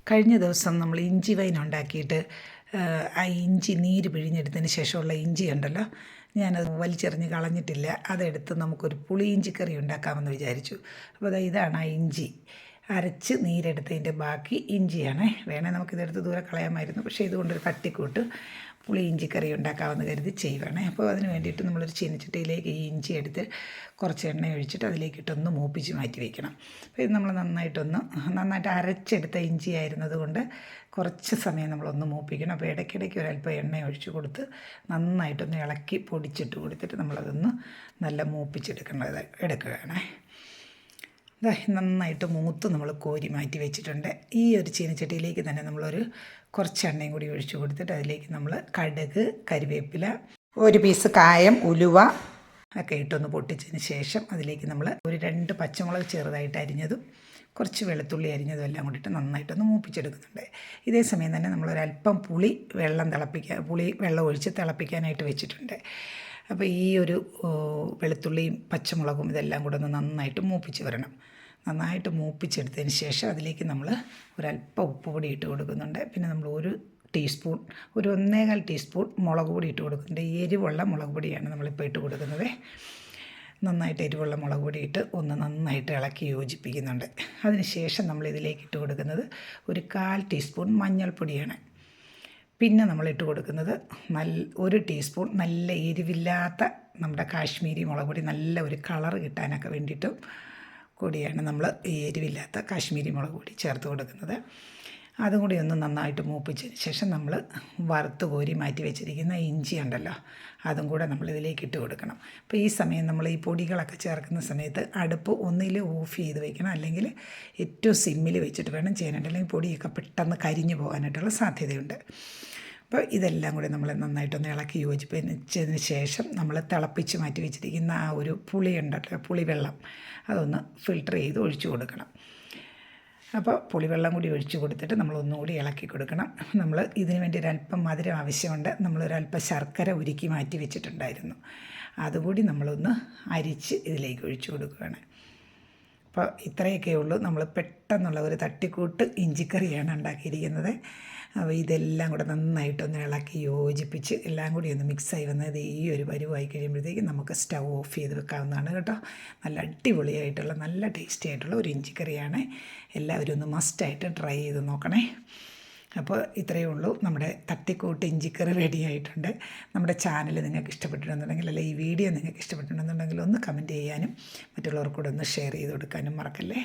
കഴിഞ്ഞ ദിവസം നമ്മൾ ഇഞ്ചി വൈൻ ഉണ്ടാക്കിയിട്ട് ആ ഇഞ്ചി നീര് പിഴിഞ്ഞെടുത്തതിന് ശേഷമുള്ള ഇഞ്ചി ഉണ്ടല്ലോ, ഞാനത് വലിച്ചെറിഞ്ഞ് കളഞ്ഞിട്ടില്ല. അതെടുത്ത് നമുക്കൊരു പുളി ഇഞ്ചി കറി ഉണ്ടാക്കാമെന്ന് വിചാരിച്ചു. അപ്പോൾ ഇതാണ് ആ ഇഞ്ചി അരച്ച് നീരെടുത്തതിൻ്റെ ബാക്കി ഇഞ്ചിയാണ്. വേണേൽ നമുക്കിതെടുത്ത് ദൂരെ കളയാമായിരുന്നു, പക്ഷേ ഇതുകൊണ്ടൊരു തട്ടിക്കൂട്ട് പുളി ഇഞ്ചിക്കറി ഉണ്ടാക്കാമെന്ന് കരുതി ചെയ്യുവാണേ. അപ്പോൾ അതിന് വേണ്ടിയിട്ട് നമ്മളൊരു ചീനച്ചട്ടിയിലേക്ക് ഈ ഇഞ്ചി എടുത്ത് കുറച്ച് എണ്ണ ഒഴിച്ചിട്ട് അതിലേക്കിട്ടൊന്ന് മൂപ്പിച്ച് മാറ്റി വയ്ക്കണം. അപ്പോൾ ഇത് നമ്മൾ നന്നായിട്ട് അരച്ചെടുത്ത ഇഞ്ചി ആയിരുന്നത് കൊണ്ട് കുറച്ച് സമയം നമ്മളൊന്ന് മൂപ്പിക്കണം. അപ്പോൾ ഇടയ്ക്കിടയ്ക്ക് ഒരല്പം എണ്ണ ഒഴിച്ച് കൊടുത്ത് നന്നായിട്ടൊന്ന് ഇളക്കി പൊടിച്ചിട്ട് കൊടുത്തിട്ട് നമ്മളതൊന്ന് നല്ല എടുക്കുകയാണേ. നന്നായിട്ട് മൂത്ത് നമ്മൾ കോരി മാറ്റി വെച്ചിട്ടുണ്ട്. ഈ ഒരു ചീനച്ചട്ടിയിലേക്ക് തന്നെ നമ്മളൊരു കുറച്ച് എണ്ണയും കൂടി ഒഴിച്ച് കൊടുത്തിട്ട് അതിലേക്ക് നമ്മൾ കടുക്, കരിവേപ്പില, ഒരു പീസ് കായം, ഉലുവ ഒക്കെ ഇട്ടൊന്ന് പൊട്ടിച്ചതിന് ശേഷം അതിലേക്ക് നമ്മൾ ഒരു 2 പച്ചമുളക് ചെറുതായിട്ട് അരിഞ്ഞതും കുറച്ച് വെളുത്തുള്ളി അരിഞ്ഞതും എല്ലാം കൂടിയിട്ട് നന്നായിട്ടൊന്ന് മൂപ്പിച്ചെടുക്കുന്നുണ്ട്. ഇതേ സമയം തന്നെ നമ്മളൊരല്പം പുളി വെള്ളം ഒഴിച്ച് തിളപ്പിക്കാനായിട്ട് വെച്ചിട്ടുണ്ട്. അപ്പോൾ ഈ ഒരു വെളുത്തുള്ളിയും പച്ചമുളകും ഇതെല്ലാം കൂടെ ഒന്ന് നന്നായിട്ട് മൂപ്പിച്ച് വരണം. നന്നായിട്ട് മൂപ്പിച്ചെടുത്തതിന് ശേഷം അതിലേക്ക് നമ്മൾ ഒരല്പം ഉപ്പ് പൊടി ഇട്ട് കൊടുക്കുന്നുണ്ട്. പിന്നെ നമ്മൾ ഒരു 1.25 ടീസ്പൂൺ മുളക് പൊടി ഇട്ട് കൊടുക്കുന്നുണ്ട്. എരിവുള്ള മുളക് പൊടിയാണ് നമ്മളിപ്പോൾ ഇട്ട് കൊടുക്കുന്നത്. നന്നായിട്ട് എരിവുള്ള മുളക് പൊടി ഇട്ട് ഒന്ന് നന്നായിട്ട് ഇളക്കി യോജിപ്പിക്കുന്നുണ്ട്. അതിന് ശേഷം നമ്മൾ ഇതിലേക്ക് ഇട്ട് കൊടുക്കുന്നത് ഒരു 1/4 ടീസ്പൂൺ മഞ്ഞൾപ്പൊടിയാണ്. പിന്നെ നമ്മളിട്ട് കൊടുക്കുന്നത് 1 ടീസ്പൂൺ നല്ല എരിവില്ലാത്ത നമ്മുടെ കാശ്മീരി മുളക് പൊടി, നല്ല ഒരു കളറ് കിട്ടാനൊക്കെ വേണ്ടിയിട്ടും കൂടിയാണ് നമ്മൾ ഈ എരിവില്ലാത്ത കാശ്മീരി മുളക് പൊടി ചേർത്ത് കൊടുക്കുന്നത്. അതും കൂടി ഒന്ന് നന്നായിട്ട് മൂപ്പിച്ചതിന് ശേഷം നമ്മൾ വറുത്ത് കോരി മാറ്റി വെച്ചിരിക്കുന്ന ഇഞ്ചി ഉണ്ടല്ലോ, അതും കൂടെ നമ്മളിതിലേക്ക് ഇട്ട് കൊടുക്കണം. അപ്പോൾ ഈ സമയം നമ്മൾ ഈ പൊടികളൊക്കെ ചേർക്കുന്ന സമയത്ത് അടുപ്പ് ഒന്നിൽ ഓഫ് ചെയ്ത് വെക്കണം, അല്ലെങ്കിൽ ഏറ്റവും സിമ്മിൽ വെച്ചിട്ട് വേണം ചെയ്യാനായിട്ട്, അല്ലെങ്കിൽ പൊടിയൊക്കെ പെട്ടെന്ന് കരിഞ്ഞു പോകാനായിട്ടുള്ള സാധ്യതയുണ്ട്. അപ്പോൾ ഇതെല്ലാം കൂടി നമ്മൾ നന്നായിട്ടൊന്ന് ഇളക്കി യോജിപ്പിച്ചതിന് ശേഷം നമ്മൾ തിളപ്പിച്ച് മാറ്റി വെച്ചിരിക്കുന്ന ആ ഒരു പുളിവെള്ളം അതൊന്ന് ഫിൽട്ടർ ചെയ്ത് ഒഴിച്ചു കൊടുക്കണം. അപ്പോൾ പുളിവെള്ളം കൂടി ഒഴിച്ച് കൊടുത്തിട്ട് നമ്മൾ ഒന്നുകൂടി ഇളക്കി കൊടുക്കണം. നമ്മൾ ഇതിന് വേണ്ടി ഒരല്പം മധുരം ആവശ്യമുണ്ട്. നമ്മളൊരല്പം ശർക്കര ഉരുക്കി മാറ്റി വെച്ചിട്ടുണ്ടായിരുന്നു, അതുകൂടി നമ്മളൊന്ന് അരിച്ച് ഇതിലേക്ക് ഒഴിച്ചു കൊടുക്കുകയാണ്. അപ്പോൾ ഇത്രയൊക്കെ ഉള്ളൂ. നമ്മൾ പെട്ടെന്നുള്ള ഒരു തട്ടിക്കൂട്ട് ഇഞ്ചിക്കറിയാണ് ഉണ്ടാക്കിയിരിക്കുന്നത്. അപ്പോൾ ഇതെല്ലാം കൂടെ നന്നായിട്ടൊന്ന് ഇളക്കി യോജിപ്പിച്ച് എല്ലാം കൂടി ഒന്ന് മിക്സായി വന്നത് ഈ ഒരു പരുവായി കഴിയുമ്പോഴത്തേക്കും നമുക്ക് സ്റ്റൗ ഓഫ് ചെയ്ത് വെക്കാവുന്നതാണ് കേട്ടോ. നല്ല അടിപൊളിയായിട്ടുള്ള നല്ല ടേസ്റ്റി ആയിട്ടുള്ള ഒരു ഇഞ്ചിക്കറിയാണ്. എല്ലാവരും ഒന്ന് മസ്റ്റായിട്ട് ട്രൈ ചെയ്ത് നോക്കണേ. അപ്പോൾ ഇത്രയേ ഉള്ളൂ, നമ്മുടെ തട്ടിക്കൂട്ട് ഇഞ്ചിക്കറി റെഡി ആയിട്ടുണ്ട്. നമ്മുടെ ചാനൽ നിങ്ങൾക്ക് ഇഷ്ടപ്പെട്ടിട്ടുണ്ടെന്നുണ്ടെങ്കിൽ, അല്ലെങ്കിൽ ഈ വീഡിയോ നിങ്ങൾക്ക് ഇഷ്ടപ്പെട്ടിട്ടുണ്ടെന്നുണ്ടെങ്കിൽ ഒന്ന് കമൻറ്റ് ചെയ്യാനും മറ്റുള്ളവർക്കൂടെ ഒന്ന് ഷെയർ ചെയ്ത് കൊടുക്കാനും മറക്കല്ലേ.